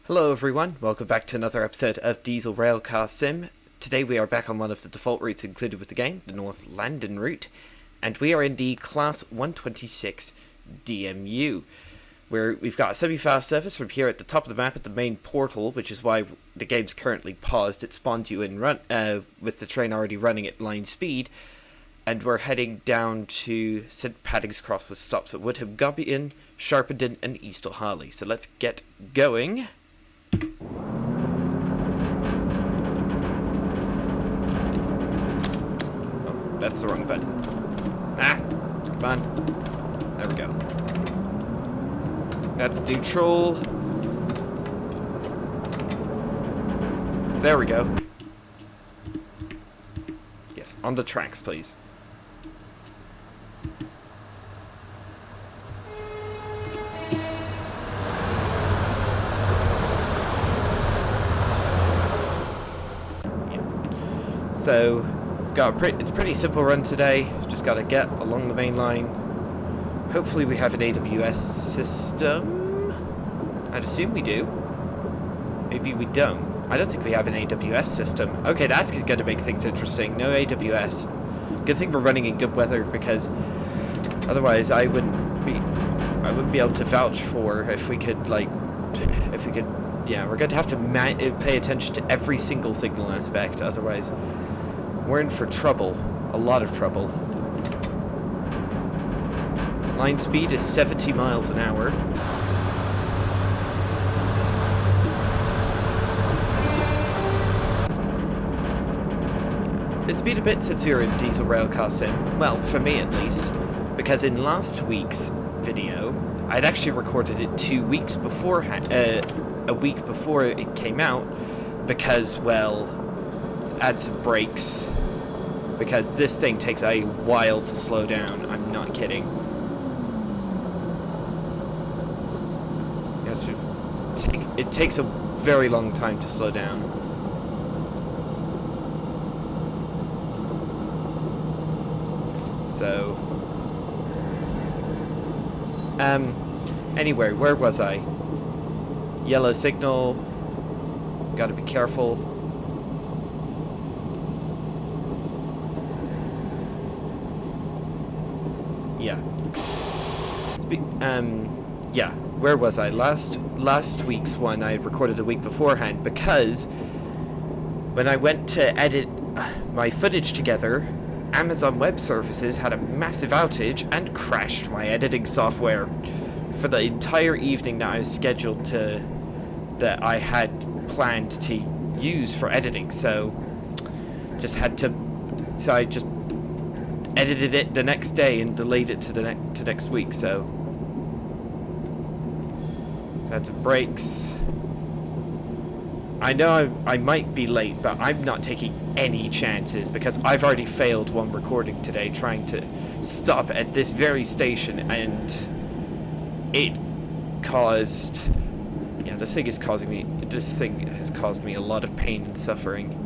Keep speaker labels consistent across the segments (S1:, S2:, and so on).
S1: Hello everyone, welcome back to another episode of Diesel Railcar Sim. Today we are back on one of the default routes included with the game, the North Landen route, and we are in the Class 126 DMU, where we've got a semi-fast service from here at the top of the map at the main portal, which is why the game's currently paused. It spawns you in with the train already running at line speed, and we're heading down to St. Patrick's Cross with stops at Woodham, Gobbion, Sharpenden and East O'Harley. So let's get going. Oh, that's the wrong button. Come on. There we go. That's neutral. There we go. Yes, on the tracks, please. So, we've got it's a pretty simple run today. Just got to get along the main line. Hopefully we have an AWS system. I'd assume we do. Maybe we don't. I don't think we have an AWS system. Okay, that's going to make things interesting. No AWS. Good thing we're running in good weather, because otherwise I wouldn't be able to vouch for if we could, yeah, we're going to have to pay attention to every single signal aspect, otherwise we're in for trouble. A lot of trouble. Line speed is 70 miles an hour. It's been a bit since we were in Diesel Railcar Sim. Well, for me at least. Because in last week's video, I'd actually recorded it 2 weeks beforehand. A week before it came out, because, well, add some brakes, because this thing takes a while to slow down. I'm not kidding. It takes a very long time to slow down. So, anyway, where was I? Yellow signal. Gotta be careful. Yeah. Yeah. Where was I? Last week's one I recorded a week beforehand, because when I went to edit my footage together, Amazon Web Services had a massive outage and crashed my editing software for the entire evening that I was scheduled to, that I had planned to use for editing. So I just edited it the next day and delayed it to next week. So that's brakes. I know I might be late, but I'm not taking any chances, because I've already failed one recording today trying to stop at this very station, and it caused... Yeah, this thing has caused me a lot of pain and suffering.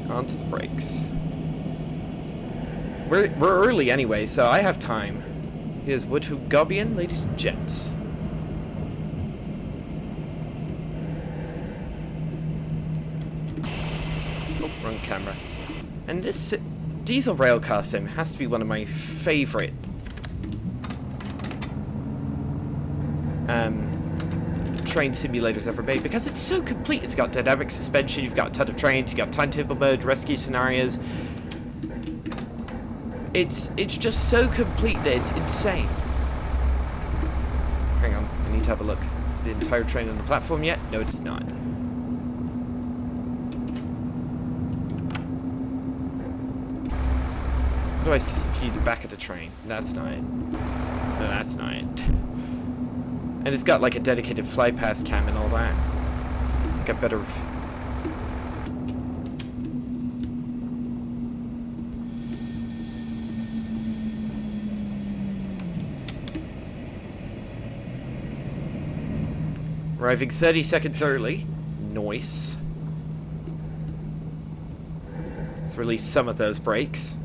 S1: Onto the brakes. We're early anyway, so I have time. Here's Woodham Gobbion, ladies and gents. Oh, wrong camera. And this Diesel Railcar Sim has to be one of my favorite train simulators ever made, because it's so complete. It's got dynamic suspension, you've got a ton of trains, you've got timetable mode, rescue scenarios. It's just so complete that it's insane. Hang on, I need to have a look. Is the entire train on the platform yet? No, it is not. How do I view the back of the train? That's not it. No, that's not it. And it's got like a dedicated fly-past cam and all that. Get better. Arriving 30 seconds early. Nice. Let's release some of those brakes.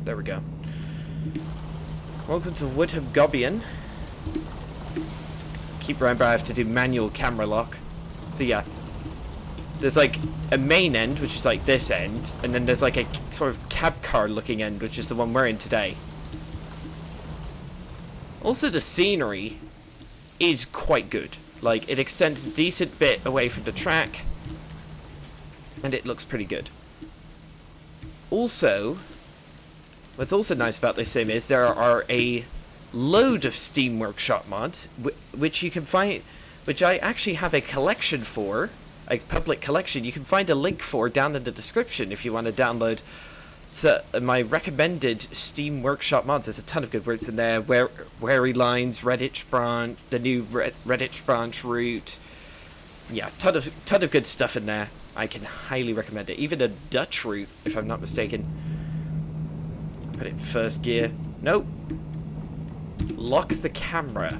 S1: There we go. Welcome to Woodham Gobian. Keep remember I have to do manual camera lock. So yeah. There's like a main end, which is like this end, and then there's like a sort of cab car looking end, which is the one we're in today. Also, the scenery is quite good. Like, it extends a decent bit away from the track, and it looks pretty good. Also, what's also nice about this sim is there are a load of Steam Workshop mods, which you can find, which I actually have a collection for. A public collection you can find a link for down in the description if you want to download my recommended Steam Workshop mods. There's a ton of good routes in there. Wary Lines, Redditch branch, the new Redditch branch route. Yeah, ton of good stuff in there. I can highly recommend it. Even a Dutch route, if I'm not mistaken. Put it in first gear. Nope. Lock the camera.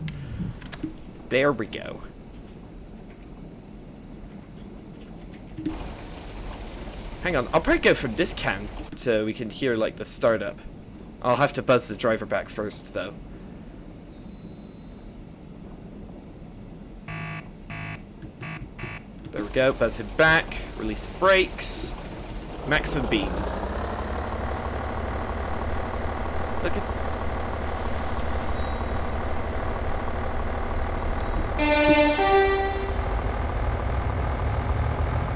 S1: There we go. Hang on, I'll probably go from this cam so we can hear like the startup. I'll have to buzz the driver back first though. There we go, buzz him back, release the brakes, maximum beans. Look at...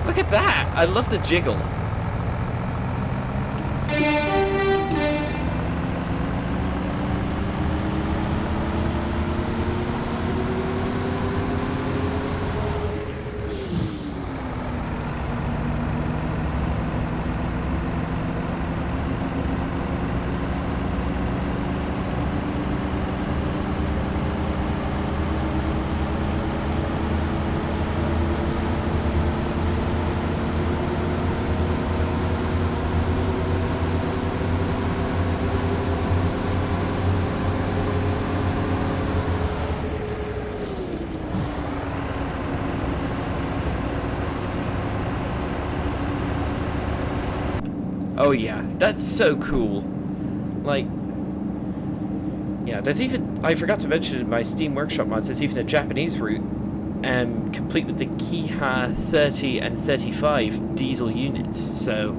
S1: Look at that! I love the jiggle. Oh yeah, that's so cool. Like, yeah, there's even, I forgot to mention in my Steam Workshop mods, there's even a Japanese route, complete with the Kiha 30 and 35 diesel units. So,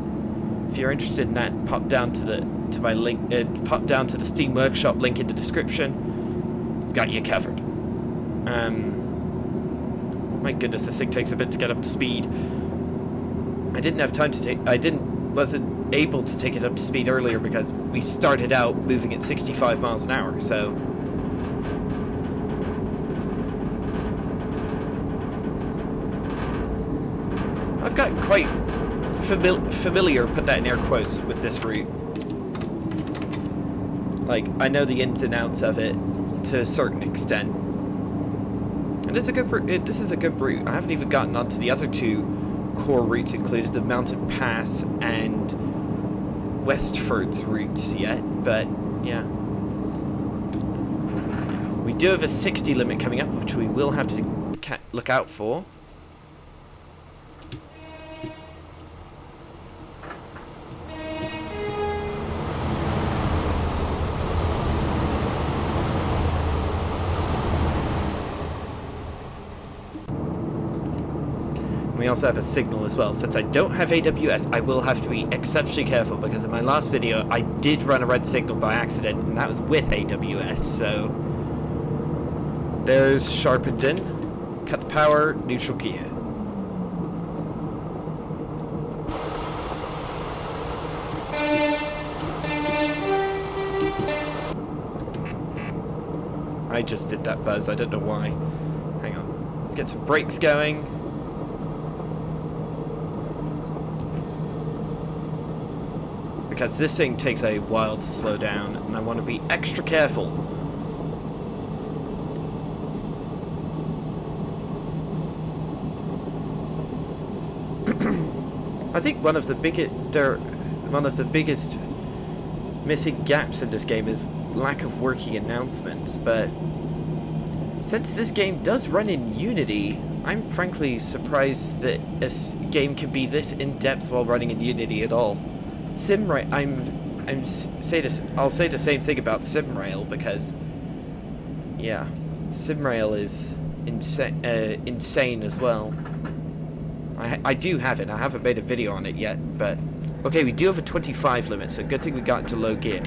S1: if you're interested in that, pop down to my link, pop down to the Steam Workshop link in the description. It's got you covered. My goodness, this thing takes a bit to get up to speed. I didn't have time to take, wasn't able to take it up to speed earlier because we started out moving at 65 miles an hour, so I've got quite familiar, put that in air quotes, with this route. Like, I know the ins and outs of it to a certain extent. And it's a good this is a good route. I haven't even gotten onto the other two core routes included, the Mountain Pass and Westford's routes yet, but yeah. We do have a 60 limit coming up, which we will have to look out for. We also have a signal as well. Since I don't have AWS, I will have to be exceptionally careful because in my last video I did run a red signal by accident, and that was with AWS, so there's sharpened in, cut the power, neutral gear. I just did that buzz, I don't know why. Hang on, let's get some brakes going. Because this thing takes a while to slow down, and I want to be extra careful. I think one of the biggest missing gaps in this game is lack of working announcements, but Since this game does run in Unity, I'm frankly surprised that a game can be this in-depth while running in Unity at all. I'll say the same thing about SimRail because, yeah, SimRail is insane as well. I do have it. I haven't made a video on it yet, but okay, we do have a 25 limit, so good thing we got into low gear.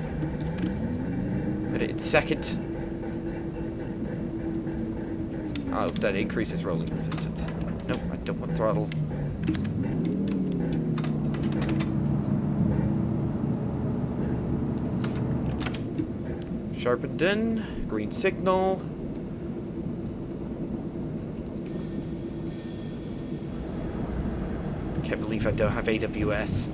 S1: Put it in second. Oh, that increases rolling resistance. Nope, I don't want throttle. Sharpened in, green signal. Can't believe I don't have AWS.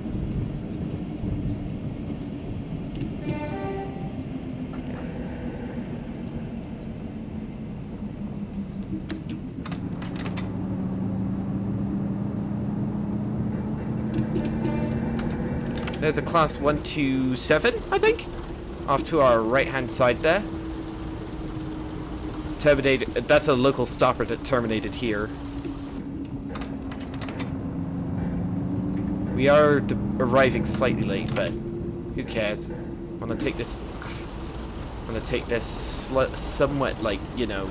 S1: There's a class 127, I think? Off to our right-hand side there. Terminated. That's a local stopper that terminated here. We are arriving slightly late, but who cares? I'm gonna take this. I'm gonna take this somewhat, like, you know.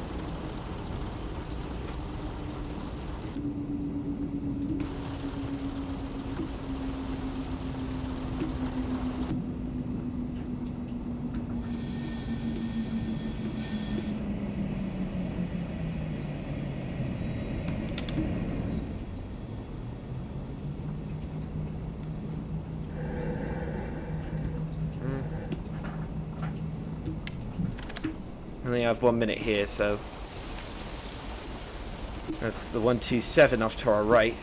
S1: I only have 1 minute here, so that's the 127 off to our right.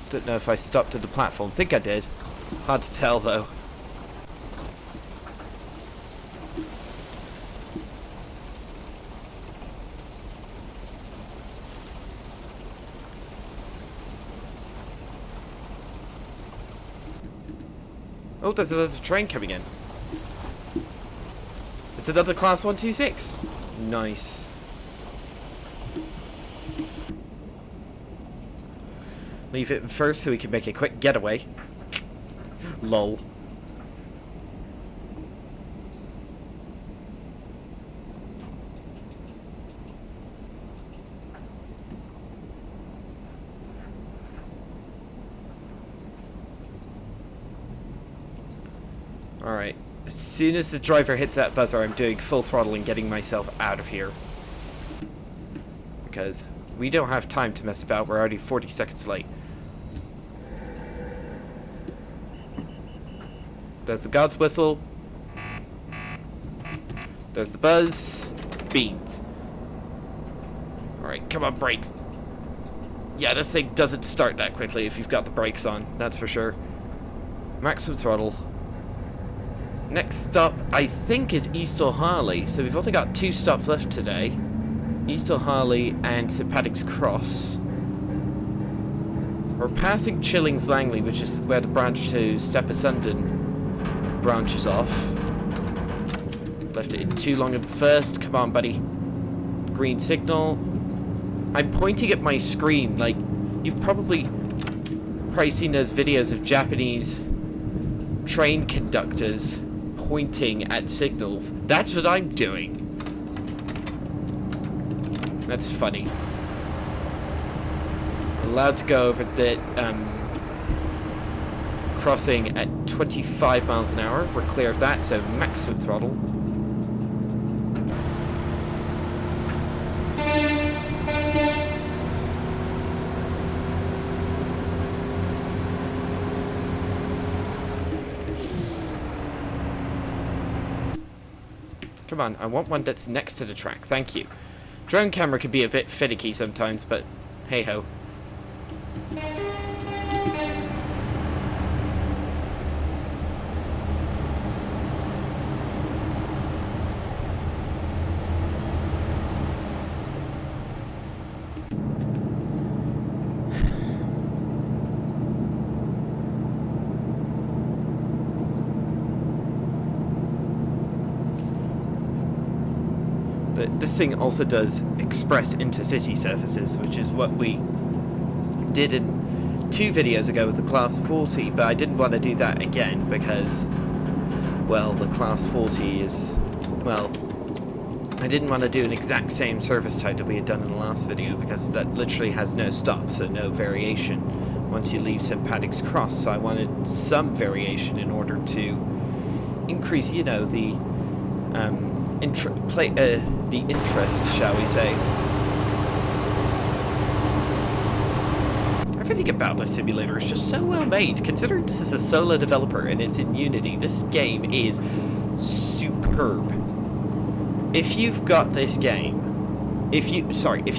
S1: Don't know if I stopped at the platform. Think I did. Hard to tell though. Oh, there's another train coming in. It's another class 126. Nice. Leave it first so we can make a quick getaway. Lol. Alright, as soon as the driver hits that buzzer, I'm doing full throttle and getting myself out of here. Because we don't have time to mess about, we're already 40 seconds late. There's the God's whistle. There's the buzz. Beans. Alright, come on, brakes. Yeah, this thing doesn't start that quickly if you've got the brakes on, that's for sure. Maximum throttle. Next stop, I think, is East O'Harley. So we've only got 2 stops left today. East O'Harley and St. Patrick's Cross. We're passing Chillings Langley, which is where the branch to Stepasundon branches off. Left it in too long at first. Come on, buddy. Green signal. I'm pointing at my screen. Like, you've probably seen those videos of Japanese train conductors pointing at signals. That's what I'm doing. That's funny. Allowed to go over the crossing at 25 miles an hour. We're clear of that, so maximum throttle. Come on, I want one that's next to the track. Thank you. Drone camera can be a bit finicky sometimes, but hey ho. But this thing also does express intercity services, which is what we did in 2 videos ago with the Class 40, but I didn't want to do that again because, well, the Class 40 is, well, I didn't want to do an exact same service type that we had done in the last video because that literally has no stops, so no variation once you leave St. Patrick's Cross, so I wanted some variation in order to increase, you know, the interest, shall we say. Everything about this simulator is just so well made. Considering this is a solo developer and it's in Unity, this game is superb. If you've got this game, if you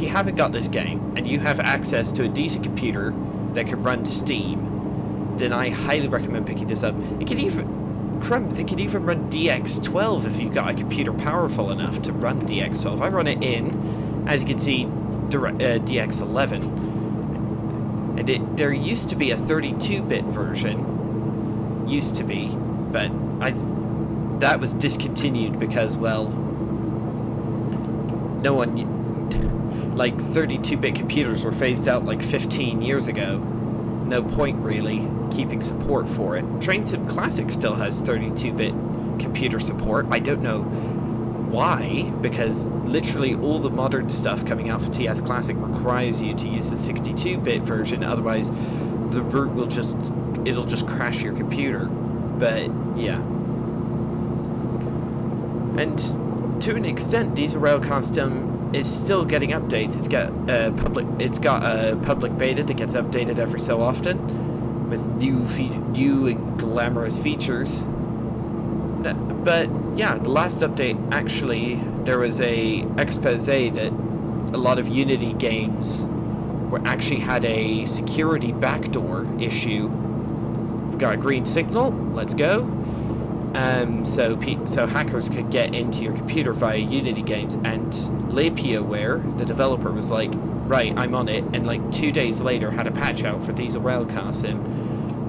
S1: haven't got this game and you have access to a decent computer that can run Steam, then I highly recommend picking this up. It can even run DX12 if you've got a computer powerful enough to run DX12. I run it in, as you can see, DX11. And there used to be a 32-bit version, but that was discontinued because, well, no one, like 32-bit computers were phased out like 15 years ago. No point really keeping support for it. Train Sim Classic still has 32-bit computer support. I don't know why, because literally all the modern stuff coming out for TS Classic requires you to use the 62-bit version, otherwise the root will it'll just crash your computer. But yeah. And to an extent, Diesel Railcar Stem is still getting updates. It's got a public beta that gets updated every so often with new and glamorous features. But yeah, the last update, actually, there was a expose that a lot of Unity games actually had a security backdoor issue. We've got a green signal. Let's go. So hackers could get into your computer via Unity games, and LapiaWare, the developer, was like, right, I'm on it, and like 2 days later had a patch out for Diesel Railcar Sim,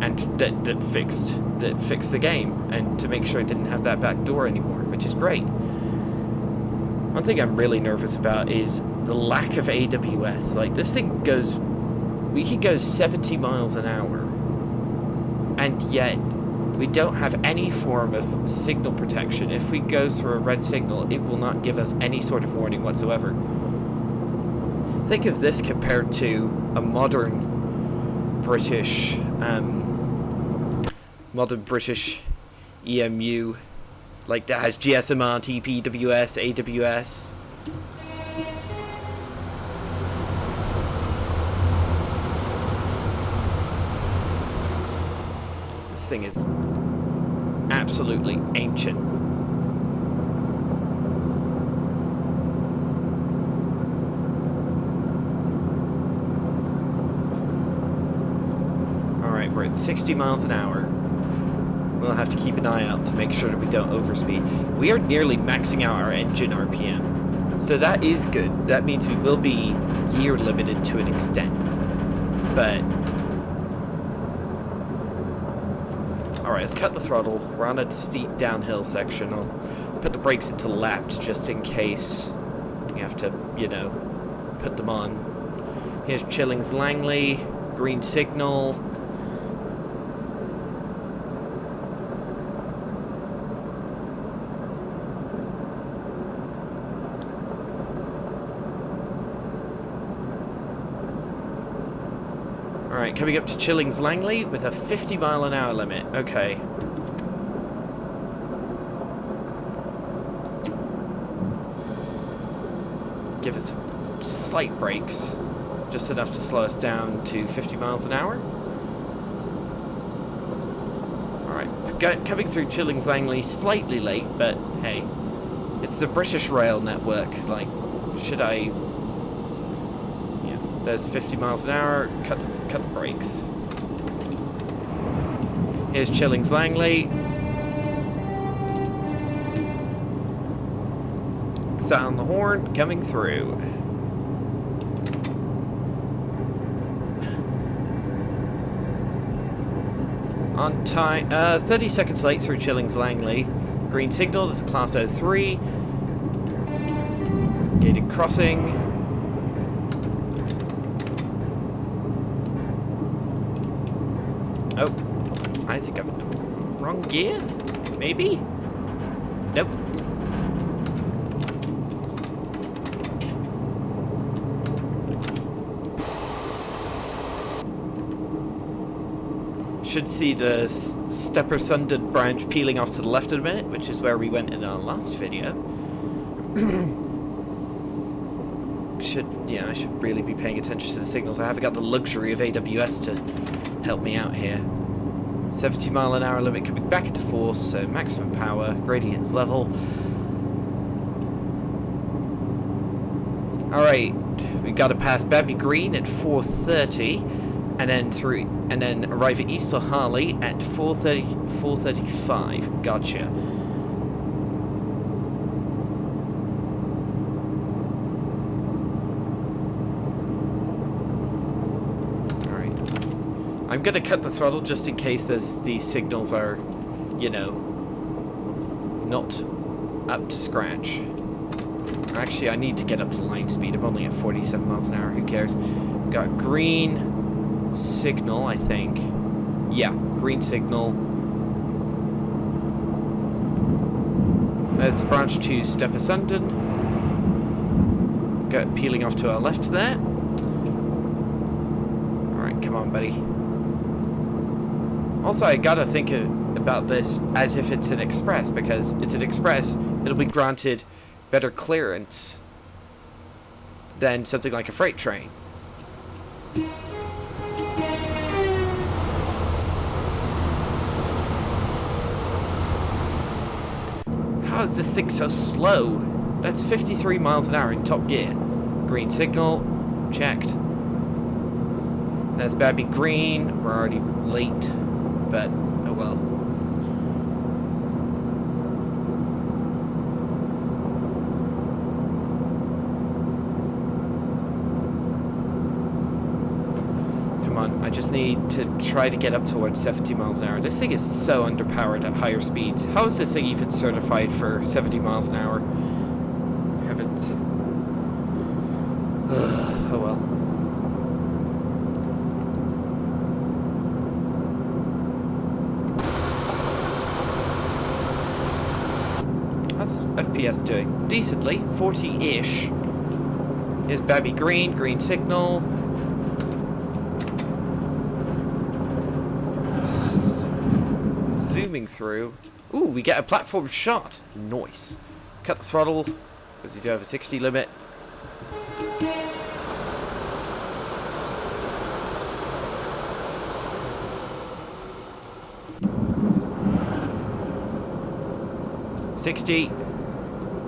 S1: and that fixed the game, and to make sure it didn't have that back door anymore, which is great. One thing I'm really nervous about is the lack of AWS. Like, this thing we can go 70 miles an hour, and yet we don't have any form of signal protection. If we go through a red signal, it will not give us any sort of warning whatsoever. Think of this compared to a modern British EMU, like that has GSMR, TPWS, AWS. This thing is absolutely ancient. Alright, we're at 60 miles an hour. We'll have to keep an eye out to make sure that we don't overspeed. We are nearly maxing out our engine RPM. So that is good. That means we will be gear limited to an extent. But alright, let's cut the throttle. We're on a steep downhill section. I'll put the brakes into lapped just in case you have to, you know, put them on. Here's Chillings Langley, green signal. Alright, coming up to Chillings Langley with a 50 mile an hour limit. Okay. Give it some slight brakes. Just enough to slow us down to 50 miles an hour. Alright, coming through Chillings Langley slightly late, but hey. It's the British Rail network. Like, should I... There's 50 miles an hour, cut the brakes. Here's Chillings Langley. Sound the horn, coming through. On time, 30 seconds late through Chillings Langley. Green signal, this is Class 03. Gated crossing. Oh, I think I'm in the wrong gear? Maybe? Nope. Should see the Steppersunded branch peeling off to the left in a minute, which is where we went in our last video. I should really be paying attention to the signals. I haven't got the luxury of AWS to help me out here. 70 mile an hour limit coming back into force, so maximum power, gradient's level. Alright, we gotta pass Baby Green at 4:30 and then arrive at Easter Harley at 4:35. Gotcha. I'm gonna cut the throttle just in case these signals are, you know, not up to scratch. Actually, I need to get up to line speed. I'm only at 47 miles an hour. Who cares? Got green signal, I think. Yeah, green signal. There's the branch to Steppersunded. Got peeling off to our left there. Alright, come on, buddy. Also, I gotta think about this as if it's an express, because it's an express, it'll be granted better clearance than something like a freight train. How is this thing so slow? That's 53 miles an hour in top gear. Green signal, checked. There's Baby Green, we're already late. But, oh well. Come on, I just need to try to get up towards 70 miles an hour. This thing is so underpowered at higher speeds. How is this thing even certified for 70 miles an hour? Heavens. Oh well. How's FPS doing? Decently, 40-ish. Here's Baby Green, green signal. Zooming through. Ooh, we get a platform shot. Nice. Cut the throttle, because we do have a 60 limit.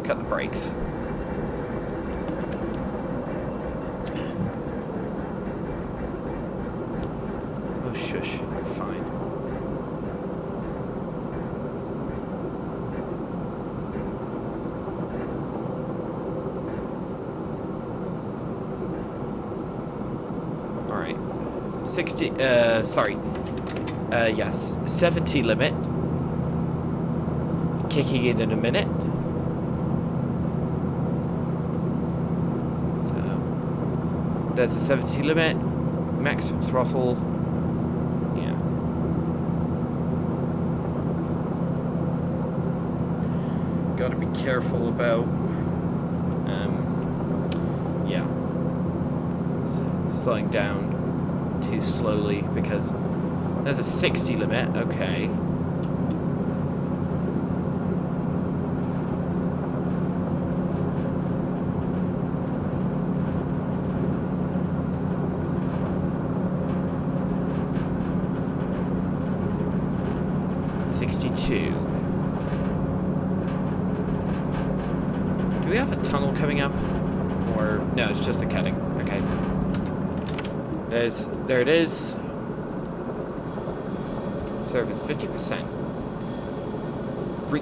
S1: Cut the brakes. Oh shush, you're fine. Alright. 60 yes. 70 limit. Kicking in a minute. So there's the 70 limit, maximum throttle. Yeah. Got to be careful about yeah, slowing down too slowly, because there's a 60 limit. Okay. Do we have a tunnel coming up? Or no, it's just a cutting. Okay. There it is. Service 50%.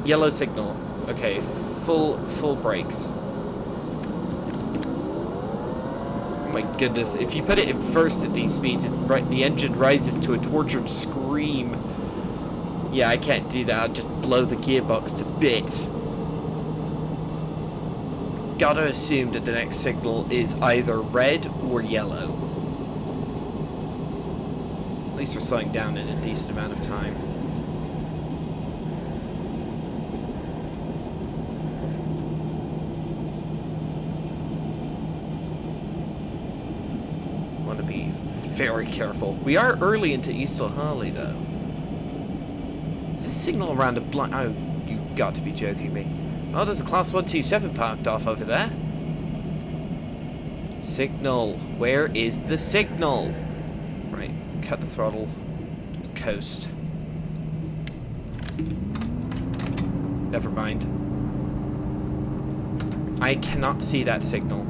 S1: Yellow signal. Okay, full brakes. Oh my goodness! If you put it in first at these speeds, the engine rises to a tortured scream. Yeah, I can't do that. I'll just blow the gearbox to bits. gotta assume that the next signal is either red or yellow. At least we're slowing down in a decent amount of time. Want to be very careful. We are early into East Harley, though. Is this signal around a blind? Oh, you've got to be joking me. Oh, there's a Class 127 parked off over there. Signal. Where is the signal? Right, cut the throttle. Coast. Never mind. I cannot see that signal.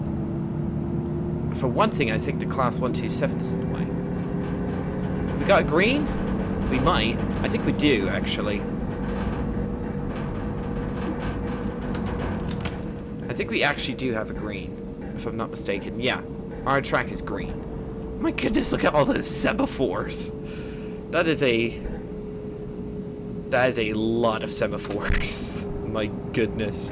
S1: For one thing, I think the Class 127 is in the way. Have we got a green? We might. I think we do, actually. I think we actually do have a green, if I'm not mistaken. Yeah, our track is green. My goodness, look at all those semaphores. That is a lot of semaphores. My goodness.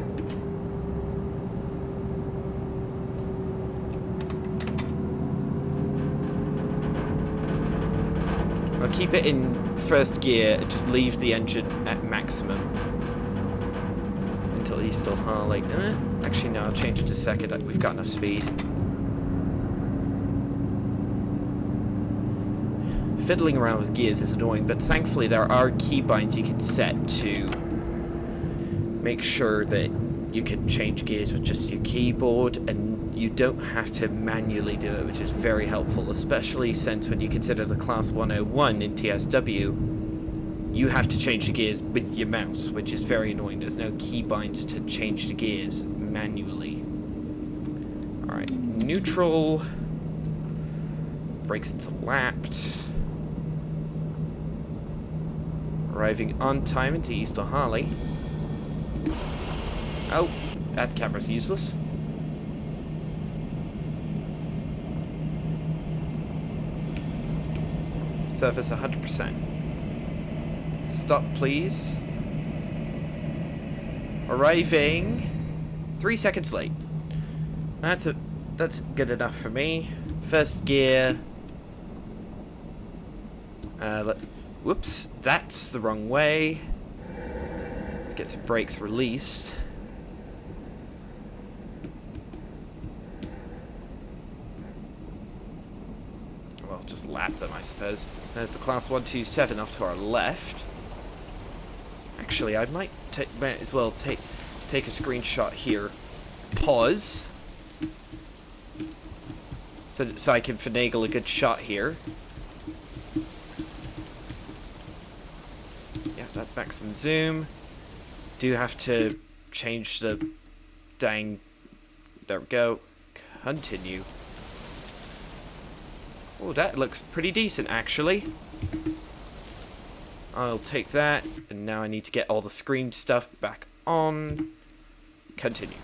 S1: I'll keep it in first gear and just leave the engine at maximum until he's still Harley. Actually, no, I'll change it to second. We've got enough speed. Fiddling around with gears is annoying, but thankfully there are keybinds you can set to make sure that you can change gears with just your keyboard, and you don't have to manually do it, which is very helpful, especially since when you consider the Class 101 in TSW, you have to change the gears with your mouse, which is very annoying. There's no keybinds to change the gears manually. Alright, neutral. Brakes into lapped. Arriving on time into East Harley. Oh, that camera's useless. Surface 100%. Stop, please. Arriving 3 seconds late. That's good enough for me. First gear. Whoops, that's the wrong way. Let's get some brakes released. Well, just lap them, I suppose. There's the Class 127 off to our left. Actually, I might as well take a screenshot here. Pause. So I can finagle a good shot here. Yeah, that's maximum zoom. Do have to change the dang... There we go. Continue. Oh, that looks pretty decent, actually. I'll take that. And now I need to get all the screen stuff back on. Continue.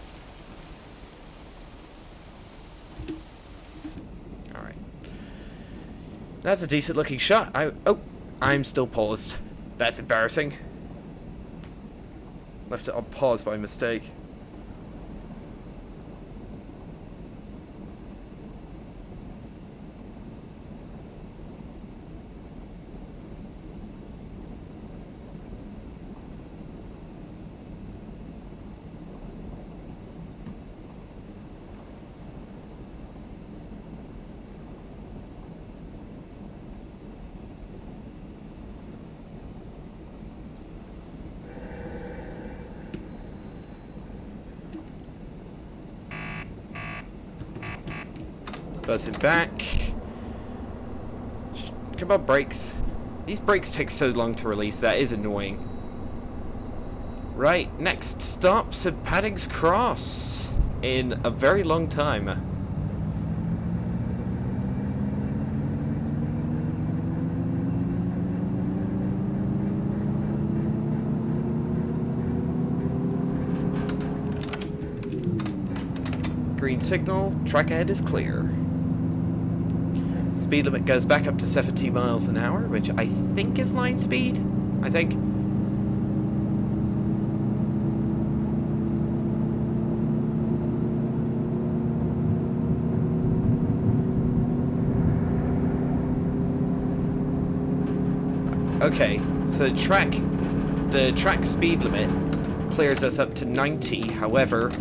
S1: Alright. That's a decent looking shot. I'm still paused. That's embarrassing. Left it on pause by mistake. Buzzing back. Come on, brakes. These brakes take so long to release, that is annoying. Right, next stop, St. Patrick's Cross. In a very long time. Green signal, track ahead is clear. Speed limit goes back up to 70 miles an hour, which I think is line speed. I think. Okay, so the track speed limit clears us up to 90. However,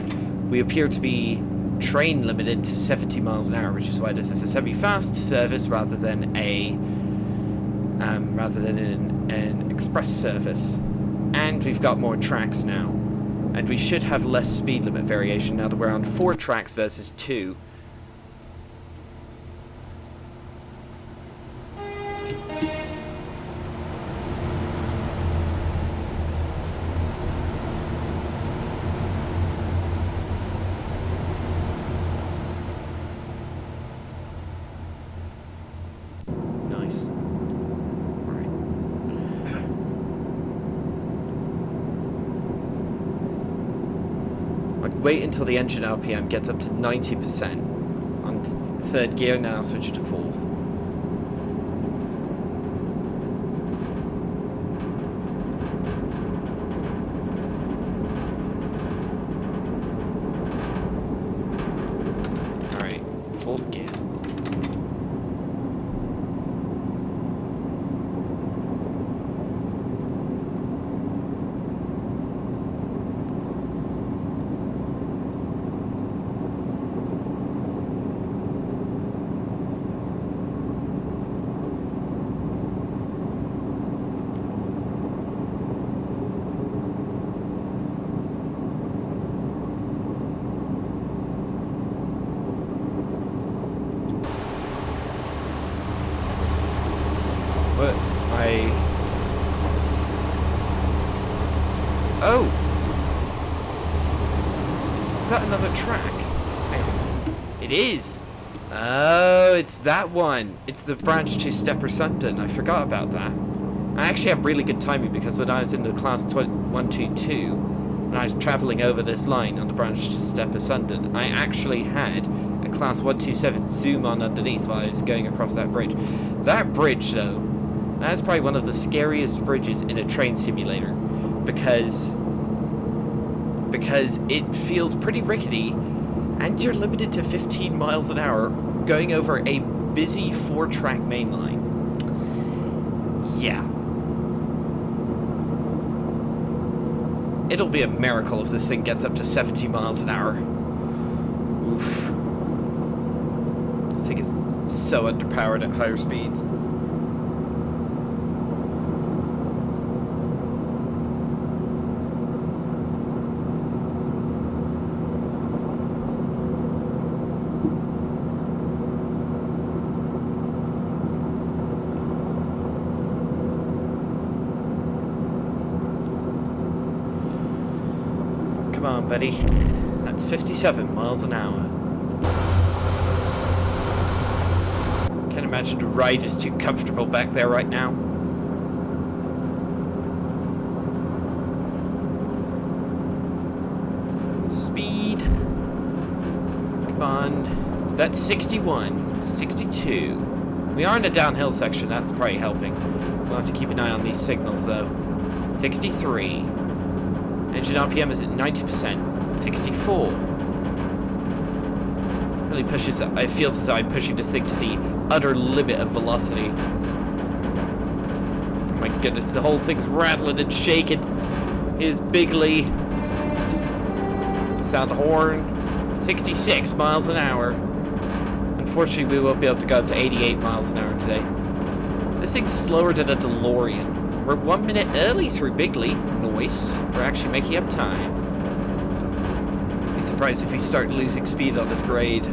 S1: we appear to be train limited to 70 miles an hour, which is why this is a semi-fast service rather than an express service. And we've got more tracks now, and we should have less speed limit variation now that we're on 4 tracks versus 2. Nice. Alright. Like, wait until the engine RPM gets up to 90% on third gear, now I'll switch it to fourth. Alright, fourth gear. But oh! Is that another track? Hang on. It is! Oh, it's that one. It's the branch to Stepper-Sundon. I forgot about that. I actually have really good timing because when I was in the class 122, when I was travelling over this line on the branch to Stepper-Sundon, I actually had a class 127 zoom on underneath while I was going across that bridge. That bridge, though, that is probably one of the scariest bridges in a train simulator because it feels pretty rickety and you're limited to 15 miles an hour going over a busy 4-track main line. Yeah. It'll be a miracle if this thing gets up to 70 miles an hour. Oof. This thing is so underpowered at higher speeds. Come on, buddy. That's 57 miles an hour. Can't imagine the ride is too comfortable back there right now. Speed. Come on. That's 61. 62. We are in a downhill section. That's probably helping. We'll have to keep an eye on these signals, though. 63. Engine RPM is at 90%. 64. Really pushes it. It feels as though I'm pushing this thing to the utter limit of velocity. Oh my goodness, the whole thing's rattling and shaking. Here's Bigley. Sound the horn. 66 miles an hour. Unfortunately, we won't be able to go up to 88 miles an hour today. This thing's slower than a DeLorean. We're 1 minute early through Bigley. Noise. We're actually making up time. I'd be surprised if we start losing speed on this grade.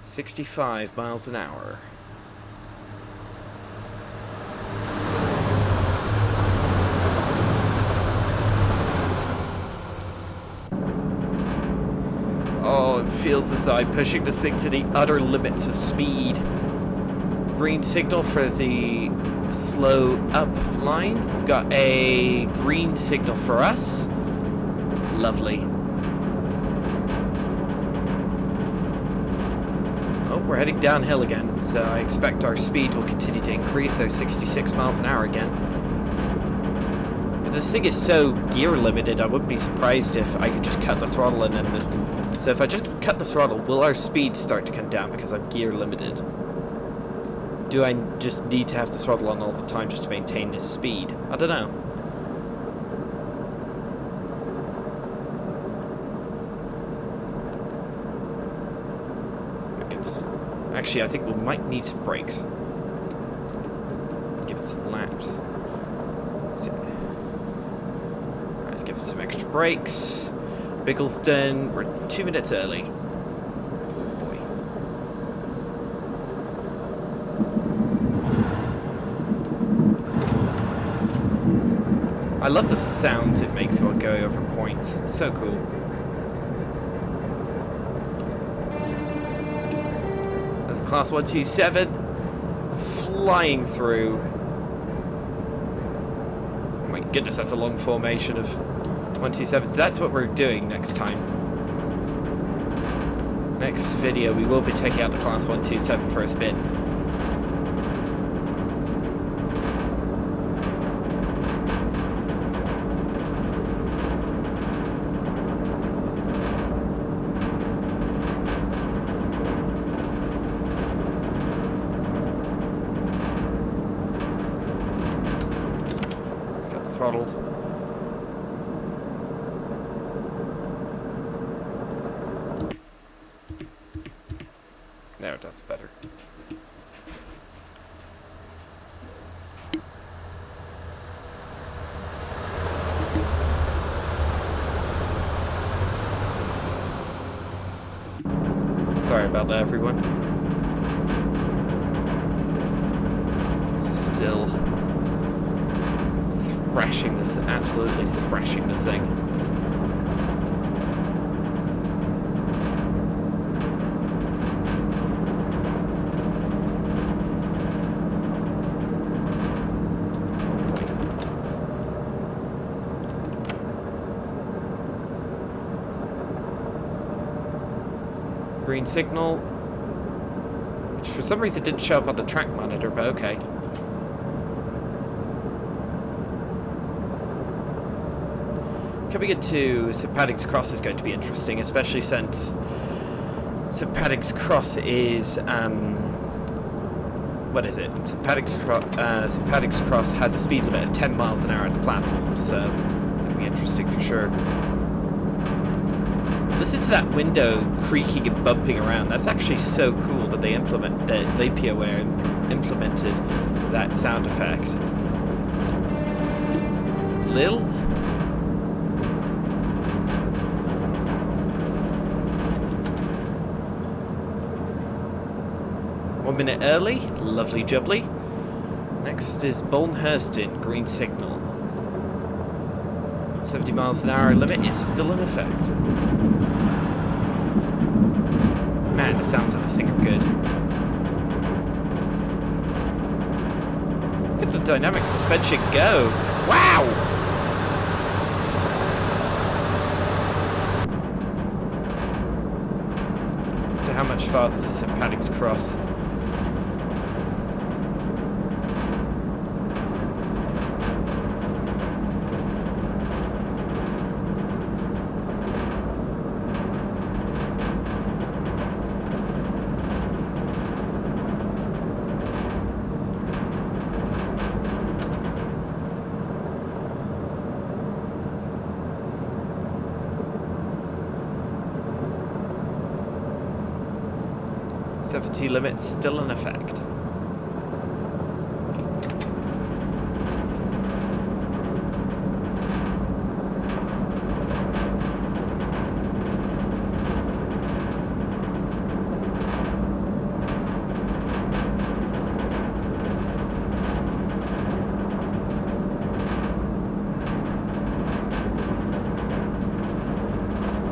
S1: $65 miles an hour. Oh, it feels as though I'm pushing this thing to the utter limits of speed. Green signal for the slow up line. We've got a green signal for us. Lovely. Oh, we're heading downhill again, so I expect our speed will continue to increase, so 66 miles an hour again. this thing is so gear limited, I wouldn't be surprised if I could just cut the throttle in and... So if I just cut the throttle, will our speed start to come down because I'm gear limited? Do I just need to have the throttle on all the time just to maintain this speed? I don't know. My goodness. Actually, I think we might need some brakes. Give it some laps. Right, let's give it some extra brakes. Biggleston, we're 2 minutes early. Boy. I love the sound it makes while going over points. It's so cool. There's class 127 flying through. Oh my goodness, that's a long formation of 127. That's what we're doing next time. Next video, we will be taking out the class 127 for a spin. Let's got the throttle. There, that's better. Sorry about that, everyone. Still thrashing this, absolutely thrashing this thing. Green signal, which for some reason didn't show up on the track monitor, but okay. Coming into St. Patrick's Cross is going to be interesting, especially since St. Patrick's Cross is, what is it? St. Patrick's Cross has a speed limit of 10 miles an hour on the platform, so it's going to be interesting for sure. Listen to that window creaking and bumping around. That's actually so cool that they implemented that sound effect. Lil? 1 minute early. Lovely jubbly. Next is Bolnhurston, green signal. 70 miles an hour limit is still in effect. Man, the sounds of this thing are good. Look at the dynamic suspension go. Wow! I wonder how much farther to St. Patrick's Cross. Safety limit still in effect.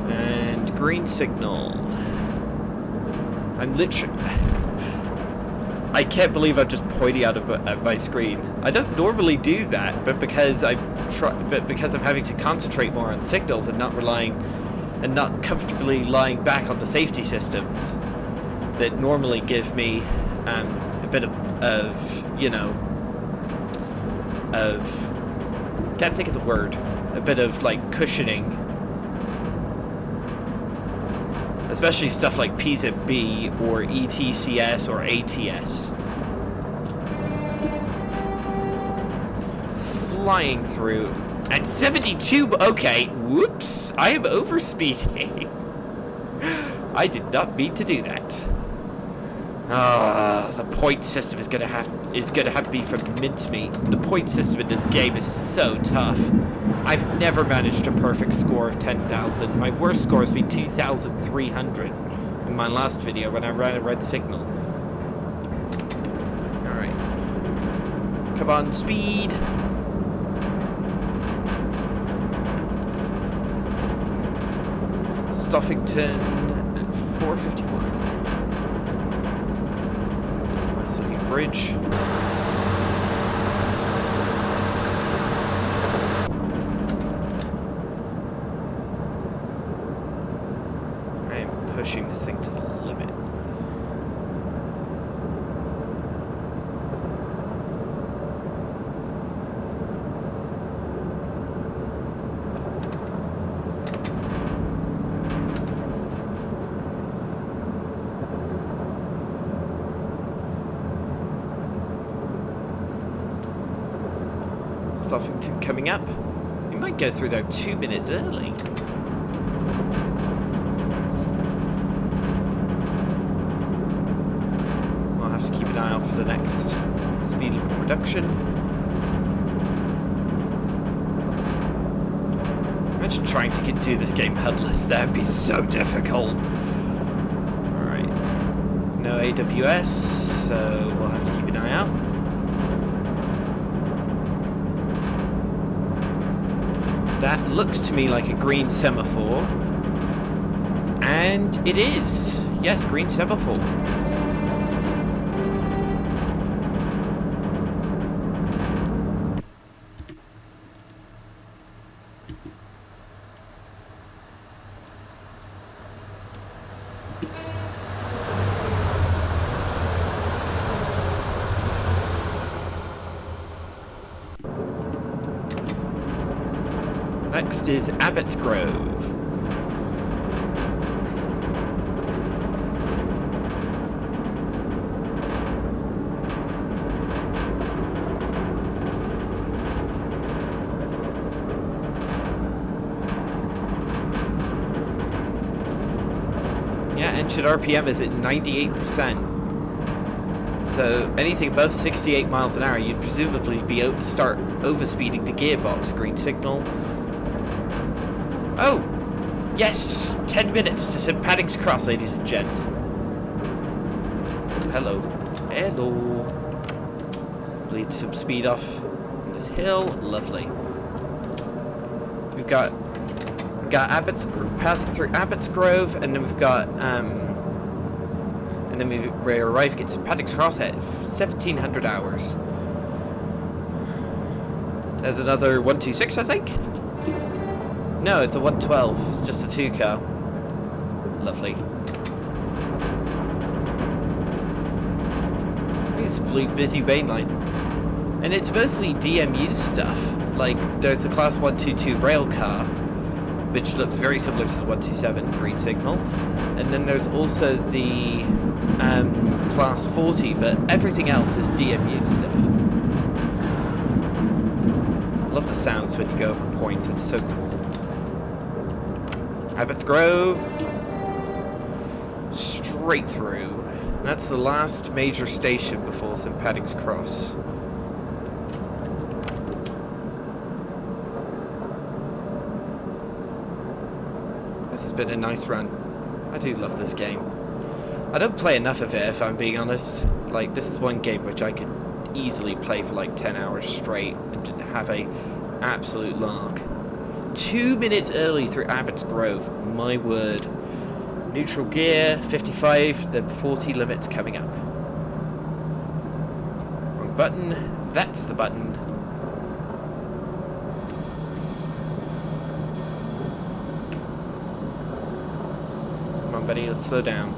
S1: And green signal. I'm literally... I can't believe I'm just pointing out of my screen. I don't normally do that, but because I'm having to concentrate more on signals and not comfortably lying back on the safety systems that normally give me a bit of Can't think of the word. A bit of like cushioning. Especially stuff like PZB or ETCS or ATS. Flying through at 72. Okay, whoops! I am overspeeding. I did not mean to do that. Ah, the point system is gonna have to be for mincemeat. The point system in this game is so tough. I've never managed a perfect score of 10,000. My worst score has been 2,300 in my last video when I ran a red signal. Alright. Come on, speed! Stuffington at 451. Nice looking bridge. Pushing this thing to the limit. Stuffington coming up. You might go through there 2 minutes early. Keep an eye out for the next speed reduction. Imagine trying to do this game HUDless. That would be so difficult. Alright. No AWS, so we'll have to keep an eye out. That looks to me like a green semaphore. And it is. Yes, green semaphore. Next is Abbott's Grove. Yeah, engine RPM is at 98%. So anything above 68 miles an hour, you'd presumably be start overspeeding the gearbox. Green signal. Oh! Yes! 10 minutes to St. Patrick's Cross, ladies and gents. Hello. Hello. Let's bleed some speed off this hill. Lovely. We've got passing through Abbott's Grove, and then we've got and then we arrive at St. Patrick's Cross at 1700 hours. There's another 126, I think. No, it's a 112. It's just a 2-car. Lovely. It's a busy mainline. And it's mostly DMU stuff. Like, there's the Class 122 Railcar, which looks very similar to the 127 green signal. And then there's also the Class 40, but everything else is DMU stuff. Love the sounds when you go over points. It's so cool. Abbott's Grove. Straight through. That's the last major station before St. Patrick's Cross. This has been a nice run. I do love this game. I don't play enough of it, if I'm being honest. Like, this is one game which I could easily play for like 10 hours straight and have a absolute lark. 2 minutes early through Abbott's Grove. My word. Neutral gear, 55, the 40 limit's coming up. Wrong button. That's the button. Come on, buddy, let's slow down.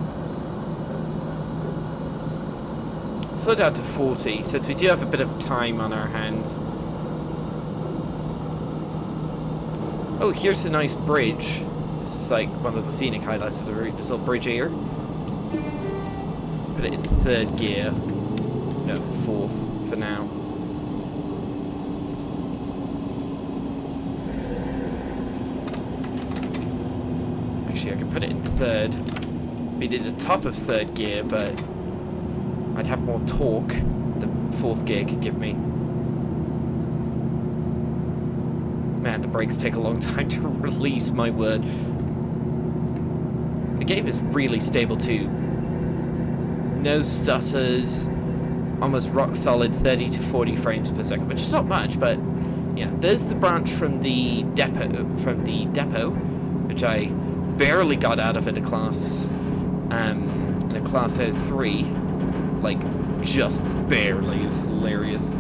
S1: Slow down to 40, since we do have a bit of time on our hands. Oh, here's a nice bridge. This is like one of the scenic highlights of the route. This little bridge here. Put it in third gear. No, fourth for now. Actually, I can put it in third. Be at the top of third gear, but I'd have more torque than fourth gear could give me. Man, the brakes take a long time to release, my word. The game is really stable too. No stutters, almost rock solid 30 to 40 frames per second, which is not much, but yeah. There's the branch from the depot, which I barely got out of in a class 03, like just barely. It was hilarious.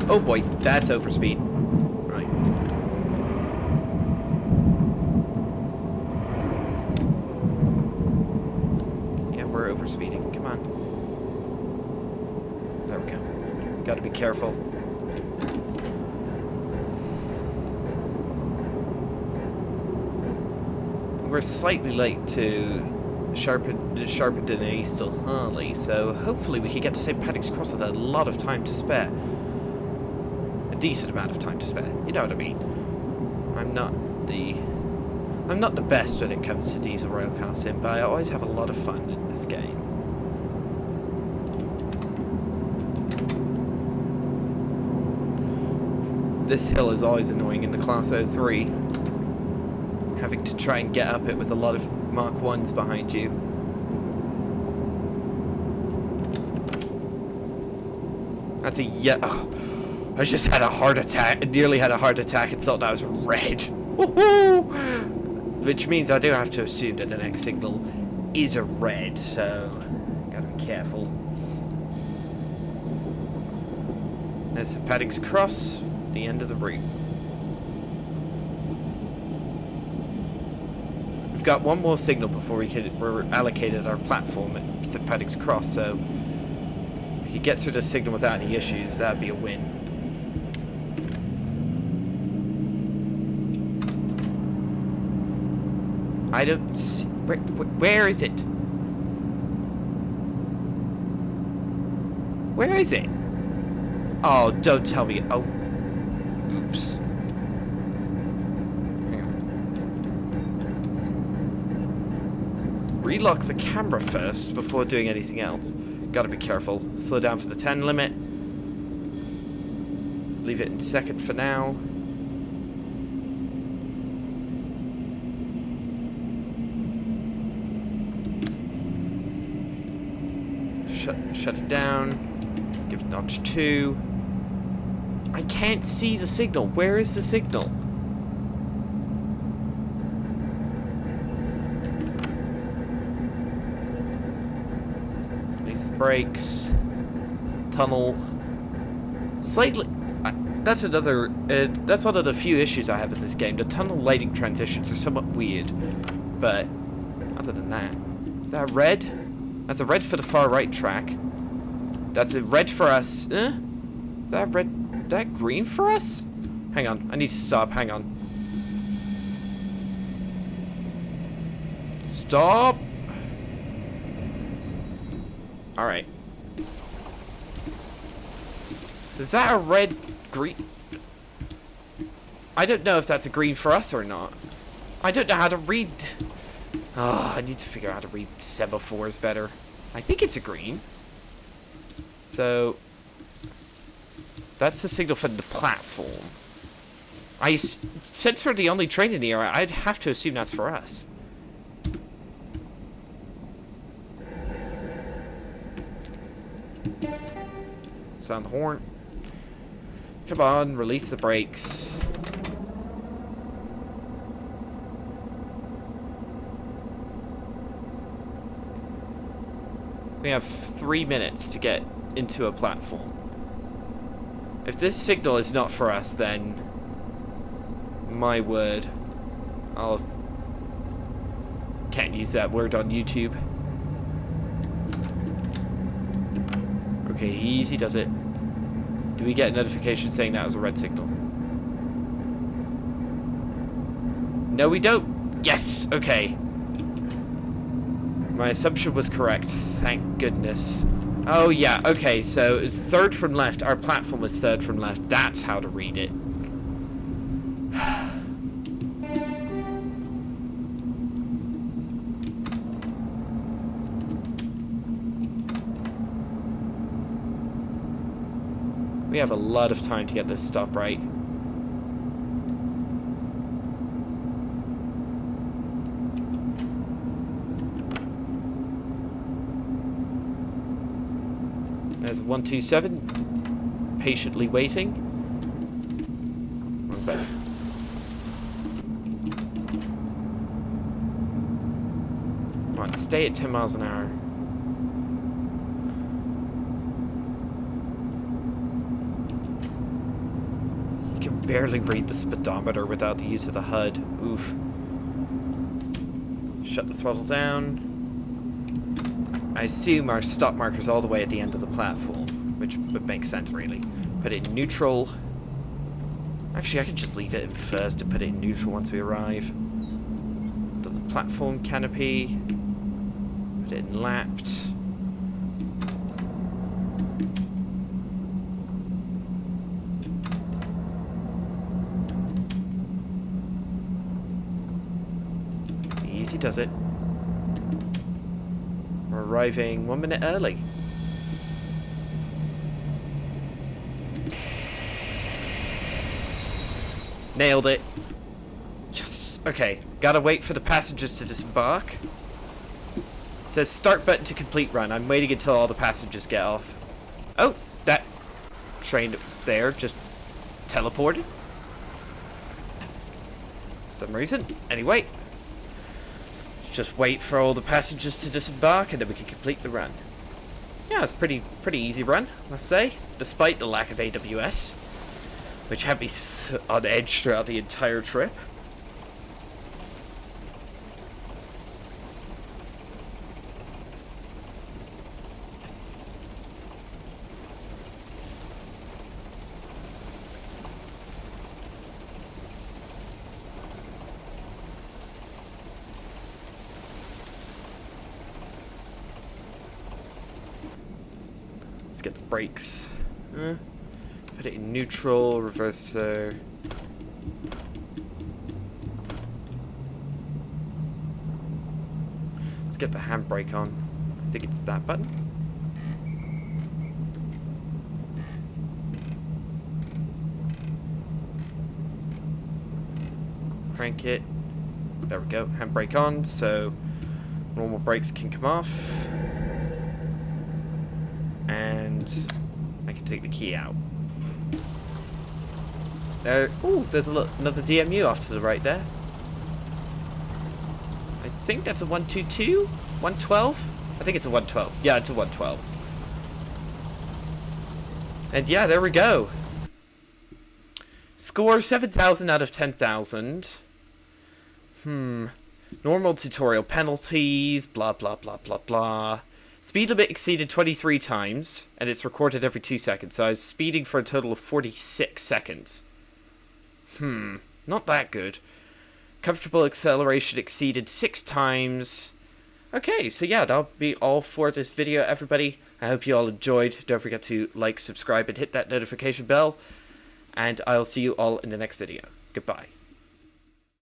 S1: Oh boy, that's overspeed. Right. Yeah, we're overspeeding. Come on. There we go. Gotta be careful. We're slightly late to Sharpened and Eastal Harley, so hopefully we can get to St. Patrick's Cross with a lot of time to spare. A decent amount of time to spare. You know what I mean? I'm not the best when it comes to diesel railcar sim, but I always have a lot of fun in this game. This hill is always annoying in the Class 03. Having to try and get up it with a lot of Mark 1s behind you. That's a oh, I just had a heart attack. I nearly had a heart attack and thought that was red. Woohoo! Which means I do have to assume that the next signal is a red, so gotta be careful. There's St. Patrick's Cross, the end of the route. We've got one more signal before we're allocated our platform at St. Patrick's Cross, so if we could get through the signal without any issues, that'd be a win. I don't see... Where is it? Where is it? Oh, don't tell me. Oh. Oops. Hang on. Relock the camera first before doing anything else. Gotta be careful. Slow down for the 10 limit. Leave it in second for now. Shut it down. Give it notch 2. I can't see the signal. Where is the signal? Release the brakes. Tunnel. Slightly. That's another. That's one of the few issues I have with this game. The tunnel lighting transitions are somewhat weird, but other than that, is that red? That's a red for the far right track. That's a red for us. That red, that green for us? Hang on, I need to stop, hang on. Stop! Alright. Is that a red, green? I don't know if that's a green for us or not. I don't know how to read. Oh, I need to figure out how to read semaphores better. I think it's a green. So, that's the signal for the platform. Since we're the only train in the area, I'd have to assume that's for us. Sound the horn. Come on, release the brakes. We have 3 minutes to get into a platform. If this signal is not for us, then my word, can't use that word on YouTube. Okay, easy does it. Do we get a notification saying that was a red signal? No, we don't. Yes, okay. My assumption was correct. Thank goodness. Oh, yeah, okay, so it's third from left. Our platform was third from left. That's how to read it. We have a lot of time to get this stop right. There's 127, patiently waiting. Wrong button. Come on, stay at 10 miles an hour. You can barely read the speedometer without the use of the HUD. Oof. Shut the throttle down. I assume our stop marker's all the way at the end of the platform, which would make sense, really. Put it in neutral. Actually, I could just leave it in first and put it in neutral once we arrive. Do the platform canopy. Put it in lapped. Easy does it. We're arriving 1 minute early. Nailed it. Yes. Okay, gotta wait for the passengers to disembark. It says start button to complete run. I'm waiting until all the passengers get off. Oh, that train that was there just teleported. For some reason. Anyway. Just wait for all the passengers to disembark and then we can complete the run. Yeah, it's pretty easy run, I must say, despite the lack of AWS, which had me on edge throughout the entire trip. Let's get the brakes. Put it in neutral, reverser. Let's get the handbrake on. I think it's that button. Crank it. There we go. Handbrake on, so normal brakes can come off. And I can take the key out. There. Ooh, there's another DMU off to the right there. I think that's a 122? 112? I think it's a 112. Yeah, it's a 112. And yeah, there we go. Score 7,000 out of 10,000. Normal tutorial penalties, blah, blah, blah, blah, blah. Speed limit exceeded 23 times, and it's recorded every 2 seconds. So I was speeding for a total of 46 seconds. Not that good. Comfortable acceleration exceeded 6 times. Okay, so yeah, that'll be all for this video, everybody. I hope you all enjoyed. Don't forget to like, subscribe, and hit that notification bell. And I'll see you all in the next video. Goodbye.